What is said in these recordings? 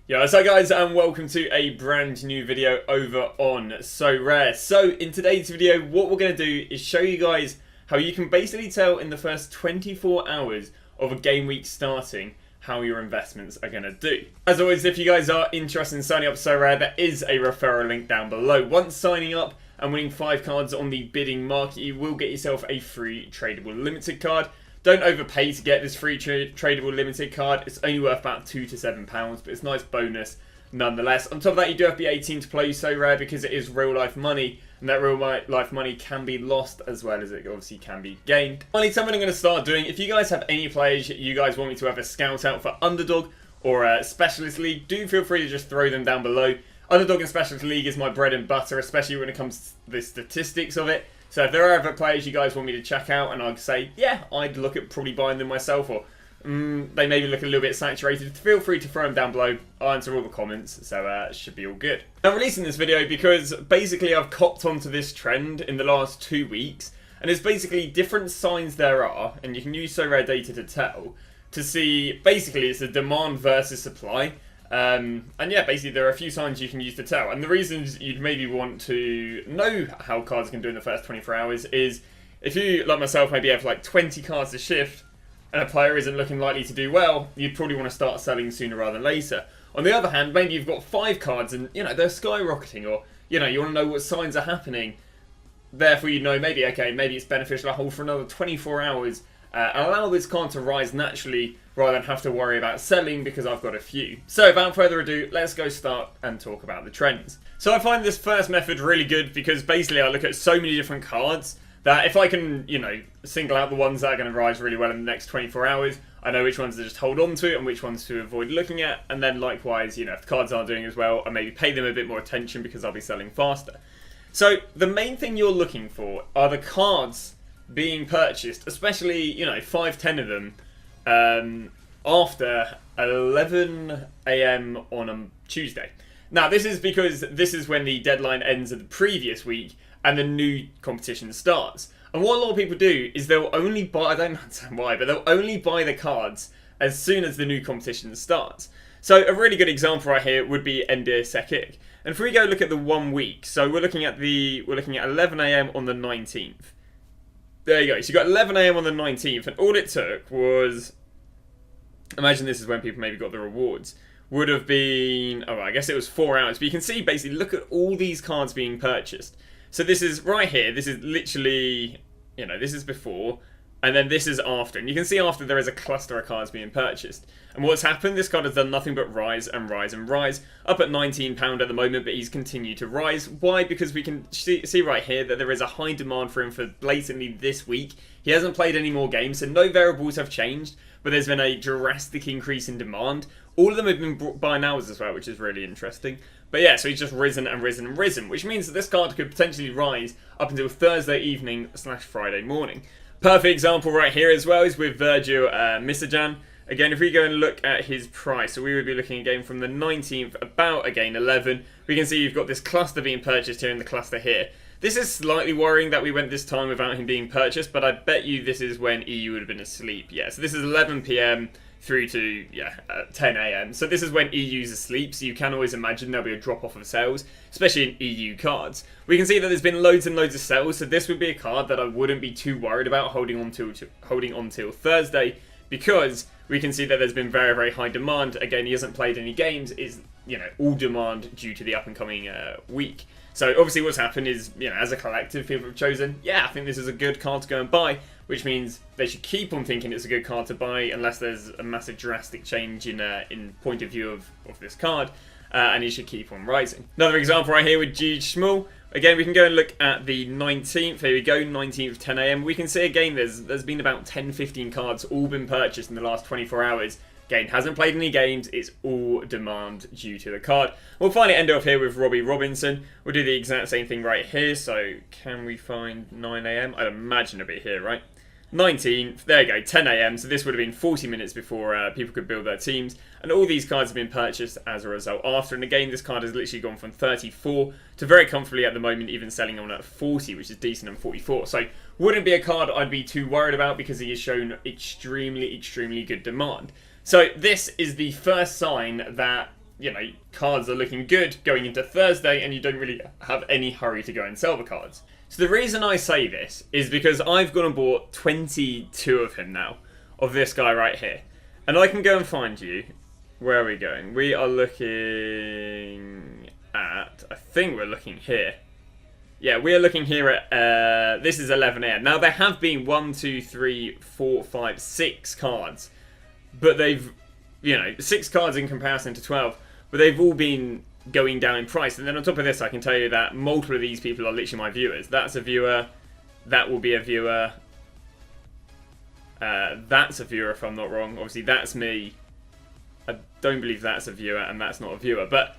Yo, what's up guys, and welcome to a brand new video over on SoRare. So in today's video, what we're going to do is show you guys how you can basically tell in the first 24 hours of a game week starting how your investments are going to do. As always, if you guys are interested in signing up for SoRare, there is a referral link down below. Once signing up and winning 5 cards on the bidding market, you will get yourself a free tradable limited card. Don't overpay to get this free tradable limited card. It's only worth about £2 to £7, but it's a nice bonus nonetheless. On top of that, you do have to be 18 to play SoRare because it is real life money, and that real life money can be lost as well as it obviously can be gained. Finally, something I'm going to start doing, if you guys have any players you guys want me to have a scout out for Underdog or a Specialist League, do feel free to just throw them down below. Underdog and Specialist League is my bread and butter, especially when it comes to the statistics of it. So if there are other players you guys want me to check out and I'd say, yeah, I'd look at probably buying them myself, or they maybe look a little bit saturated, feel free to throw them down below. I'll answer all the comments, so it should be all good. I'm releasing this video because basically I've copped onto this trend in the last 2 weeks, and it's basically different signs there are, and you can use SoRare data to tell, to see, basically it's a demand versus supply. And yeah, basically there are a few signs you can use to tell. And the reasons you'd maybe want to know how cards can do in the first 24 hours is if you, like myself, maybe have like 20 cards to shift and a player isn't looking likely to do well, you'd probably want to start selling sooner rather than later. On the other hand, maybe you've got 5 cards and, you know, they're skyrocketing, or, you know, you want to know what signs are happening. Therefore, you know, maybe, okay, maybe it's beneficial to hold for another 24 hours and allow this card to rise naturally rather than have to worry about selling because I've got a few. So without further ado, let's go start and talk about the trends. So I find this first method really good because basically I look at so many different cards that if I can, you know, single out the ones that are going to rise really well in the next 24 hours, I know which ones to just hold on to and which ones to avoid looking at. And then likewise, you know, if the cards aren't doing as well, I maybe pay them a bit more attention because I'll be selling faster. So the main thing you're looking for are the cards being purchased, especially, you know, 5-10 of them, after 11 AM on a Tuesday. Now, this is because this is when the deadline ends of the previous week and the new competition starts. And what a lot of people do is they'll only buy, I don't understand why, but they'll only buy the cards as soon as the new competition starts. So a really good example right here would be Endir Sekik. And if we go look at the 1 week, so we're looking at 11 AM on the 19th. There you go. So you got 11 AM on the 19th, and all it took was, imagine this is when people maybe got the rewards, would have been, oh, I guess it was 4 hours. But you can see, basically, look at all these cards being purchased. So this is right here. This is literally, you know, this is before, and then this is after. And you can see after there is a cluster of cards being purchased. And what's happened, this card has done nothing but rise and rise and rise. Up at £19 at the moment, but he's continued to rise. Why? Because we can see right here that there is a high demand for him for blatantly this week. He hasn't played any more games, so no variables have changed, but there's been a drastic increase in demand. All of them have been brought by hours as well, which is really interesting. But yeah, so he's just risen and risen and risen, which means that this card could potentially rise up until Thursday evening / Friday morning. Perfect example right here as well is with Virgil Misajan. Again, if we go and look at his price, so we would be looking again from the 19th, about again 11. We can see you've got this cluster being purchased here and the cluster here. This is slightly worrying that we went this time without him being purchased, but I bet you this is when EU would have been asleep. Yeah, so this is 11 PM through to 10 AM. So this is when EU's asleep, so you can always imagine there'll be a drop off of sales, especially in EU cards. We can see that there's been loads and loads of sales, so this would be a card that I wouldn't be too worried about holding on till Thursday, because we can see that there's been very, very high demand. Again, he hasn't played any games. It's, you know, all demand due to the up and coming week. So obviously what's happened is, you know, as a collective, people have chosen, yeah, I think this is a good card to go and buy, which means they should keep on thinking it's a good card to buy unless there's a massive drastic change in point of view of this card, and it should keep on rising. Another example right here with G. Schmull. Again, we can go and look at the 19th. Here we go, 19th, 10 AM. We can see again there's been about 10-15 cards all been purchased in the last 24 hours. Again, hasn't played any games. It's all demand due to the card. We'll finally end off here with Robbie Robinson. We'll do the exact same thing right here. So can we find 9 AM? I'd imagine it'll be here, right? 19th, there you go, 10 AM. So this would have been 40 minutes before people could build their teams. And all these cards have been purchased as a result after. And again, this card has literally gone from 34 to very comfortably at the moment, even selling on at 40, which is decent, and 44. So wouldn't be a card I'd be too worried about because he has shown extremely, extremely good demand. So this is the first sign that cards are looking good going into Thursday, and you don't really have any hurry to go and sell the cards. So the reason I say this is because I've gone and bought 22 of him now, of this guy right here. And I can go and find you. Where are we going? We are looking at, I think we're looking here. Yeah, we are looking here at, this is 11 AM. Now, there have been 1, 2, 3, 4, 5, 6 cards. But they've, 6 cards in comparison to 12. But they've all been going down in price. And then on top of this, I can tell you that multiple of these people are literally my viewers. That's a viewer. That will be a viewer. That's a viewer, if I'm not wrong. Obviously, that's me. I don't believe that's a viewer, and that's not a viewer. But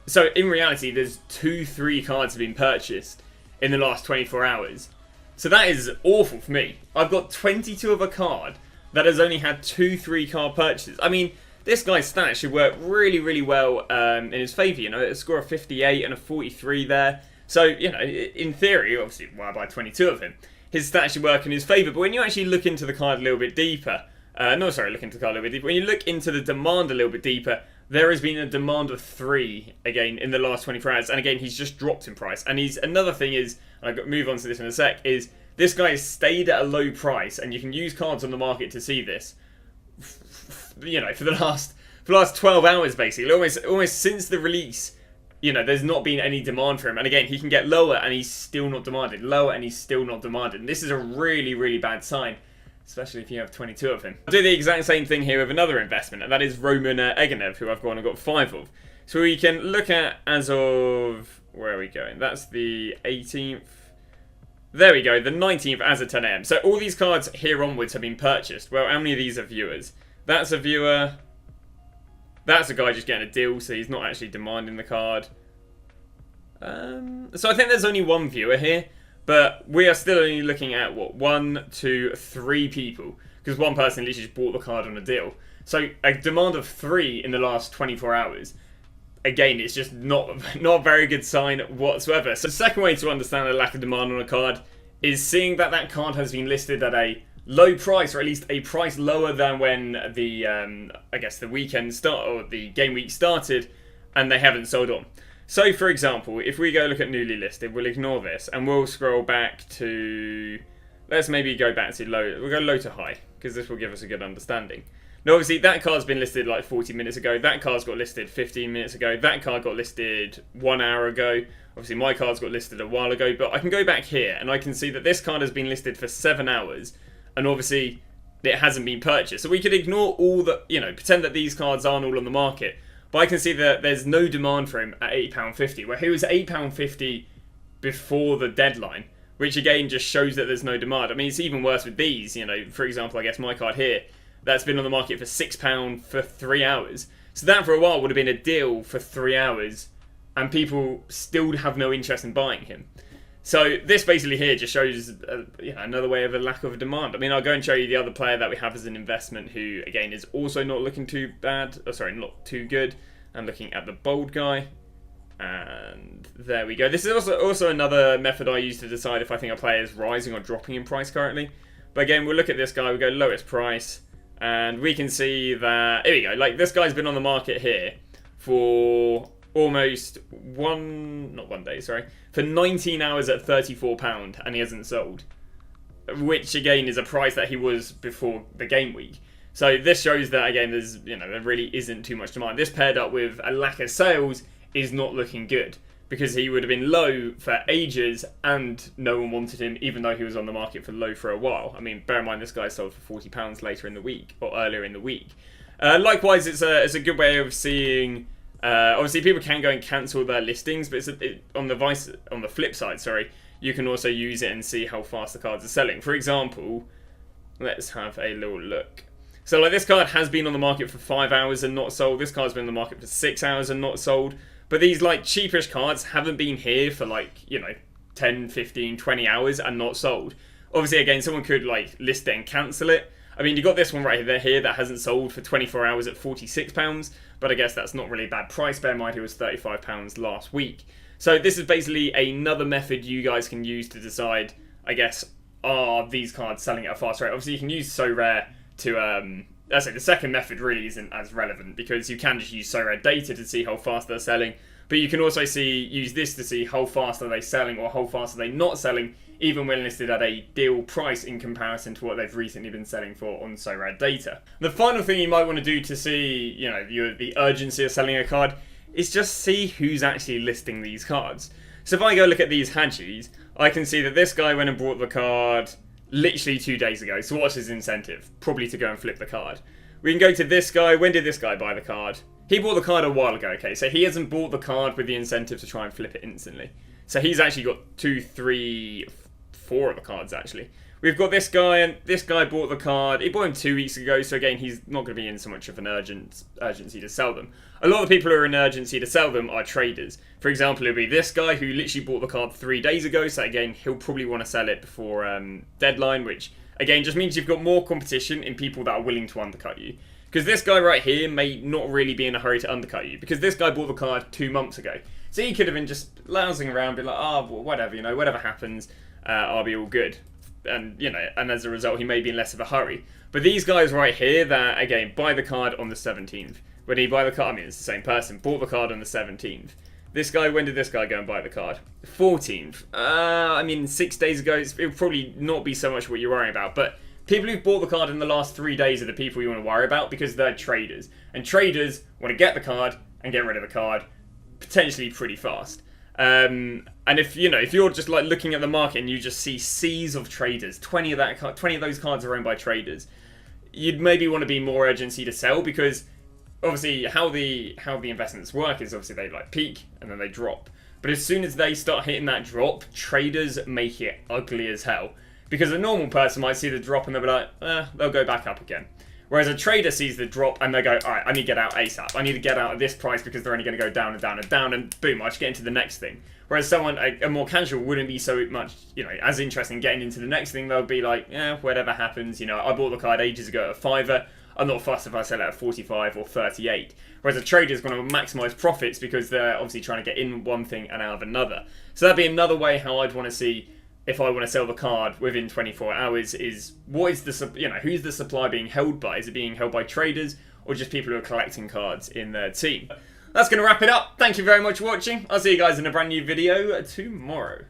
so in reality, there's 3 cards have been purchased in the last 24 hours. So that is awful for me. I've got 22 of a card that has only had 3 card purchases. I mean, this guy's stats should work really, really well in his favour. A score of 58 and a 43 there. So, in theory, obviously, I buy 22 of him. His stats should work in his favour. But when you actually look into the card a little bit deeper, look into the card a little bit deeper. When you look into the demand a little bit deeper, there has been a demand of 3 again in the last 24 hours, and again he's just dropped in price. And another thing is, and I'll move on to this in a sec, is this guy has stayed at a low price, and you can use cards on the market to see this. For the last 12 hours basically, almost since the release. There's not been any demand for him, and again he can get lower and he's still not demanded, lower and he's still not demanded. And this is a really, really bad sign. Especially if you have 22 of him. I'll do the exact same thing here with another investment, and that is Roman Eganev, who I've gone and got 5 of. So we can look at as of... Where are we going? That's the 18th. There we go, the 19th as of 10 AM. So all these cards here onwards have been purchased. Well, how many of these are viewers? That's a viewer. That's a guy just getting a deal, so he's not actually demanding the card. So I think there's only 1 viewer here. But we are still only looking at, 1, 2, 3 people. Because one person literally just bought the card on a deal. So a demand of 3 in the last 24 hours. Again, it's just not a very good sign whatsoever. So the second way to understand a lack of demand on a card is seeing that card has been listed at a low price, or at least a price lower than when the, the weekend start, or the game week started, and they haven't sold on. So, for example, if we go look at newly listed, we'll ignore this, and we'll scroll back to... Let's maybe go back to low. We'll go low to high, because this will give us a good understanding. Now, obviously, that card's been listed like 40 minutes ago. That card's got listed 15 minutes ago. That card got listed 1 hour ago. Obviously, my card's got listed a while ago. But I can go back here, and I can see that this card has been listed for 7 hours. And obviously, it hasn't been purchased. So we could ignore all the... pretend that these cards aren't all on the market. But I can see that there's no demand for him at £8.50, where he was £8.50 before the deadline, which again just shows that there's no demand. I mean, it's even worse with these. For example, I guess my card here, that's been on the market for £6 for 3 hours. So that for a while would have been a deal for 3 hours, and people still have no interest in buying him. So this basically here just shows another way of a lack of demand. I mean, I'll go and show you the other player that we have as an investment who, again, is also not looking too bad. Oh, sorry, not too good. I'm looking at the bold guy. And there we go. This is also another method I use to decide if I think a player is rising or dropping in price currently. But again, we'll look at this guy. We go lowest price. And we can see that... Here we go. Like, this guy's been on the market here for... almost for 19 hours at £34, and he hasn't sold, which again is a price that he was before the game week. So this shows that again there's there really isn't too much demand. This paired up with a lack of sales is not looking good, because he would have been low for ages and no one wanted him, even though he was on the market for low for a while. I mean, bear in mind this guy sold for £40 later in the week, or earlier in the week. Likewise, it's a good way of seeing. Obviously, people can go and cancel their listings, but on the flip side, you can also use it and see how fast the cards are selling. For example, let's have a little look. So, like, this card has been on the market for 5 hours and not sold. This card's been on the market for 6 hours and not sold. But these, like, cheapish cards haven't been here for, 10, 15, 20 hours and not sold. Obviously, again, someone could, list it and cancel it. I mean, you got this one right here that hasn't sold for 24 hours at £46, but I guess that's not really a bad price. Bear in mind it was £35 last week. So this is basically another method you guys can use to decide, I guess, are these cards selling at a fast rate? Obviously, you can use SoRare to I say the second method really isn't as relevant because you can just use SoRare data to see how fast they're selling, but you can also use this to see how fast are they selling or how fast are they not selling, even when listed at a deal price in comparison to what they've recently been selling for on SoRare data. The final thing you might want to do to see, the urgency of selling a card is just see who's actually listing these cards. So if I go look at these Hajis, I can see that this guy went and bought the card literally 2 days ago. So what's his incentive? Probably to go and flip the card. We can go to this guy. When did this guy buy the card? He bought the card a while ago, okay? So he hasn't bought the card with the incentive to try and flip it instantly. So he's actually got 2, 3, 4 of the cards, actually. We've got this guy, and this guy bought the card. He bought him 2 weeks ago, so again, he's not going to be in so much of an urgency to sell them. A lot of the people who are in urgency to sell them are traders. For example, it'll be this guy who literally bought the card 3 days ago, so again, he'll probably want to sell it before deadline, which again just means you've got more competition in people that are willing to undercut you. Because this guy right here may not really be in a hurry to undercut you, because this guy bought the card 2 months ago. So he could have been just lounging around, be like, well, whatever, whatever happens, I'll be all good. And, and as a result, he may be in less of a hurry. But these guys right here that, again, buy the card on the 17th. When he buy the card, it's the same person, bought the card on the 17th. This guy, when did this guy go and buy the card? 14th. 6 days ago, it would probably not be so much what you're worrying about. But people who've bought the card in the last 3 days are the people you want to worry about because they're traders. And traders want to get the card and get rid of the card potentially pretty fast. And if you're just like looking at the market and you just see seas of traders, 20 of those cards are owned by traders, you'd maybe want to be more urgency to sell because obviously how the investments work is obviously they like peak and then they drop. But as soon as they start hitting that drop, traders make it ugly as hell because a normal person might see the drop and they'll be like, they'll go back up again. Whereas a trader sees the drop and they go, all right, I need to get out ASAP. I need to get out at this price because they're only going to go down and down and down, and boom, I just get into the next thing. Whereas someone, a more casual, wouldn't be so much, as interested in getting into the next thing. They'll be like, whatever happens. I bought the card ages ago at a £5. I'm not fussed if I sell it at 45 or 38. Whereas a trader is going to maximise profits because they're obviously trying to get in one thing and out of another. So that'd be another way how I'd want to see if I want to sell the card within 24 hours is what is the who's the supply being held by? Is it being held by traders or just people who are collecting cards in their team? That's going to wrap it up. Thank you very much for watching. I'll see you guys in a brand new video tomorrow.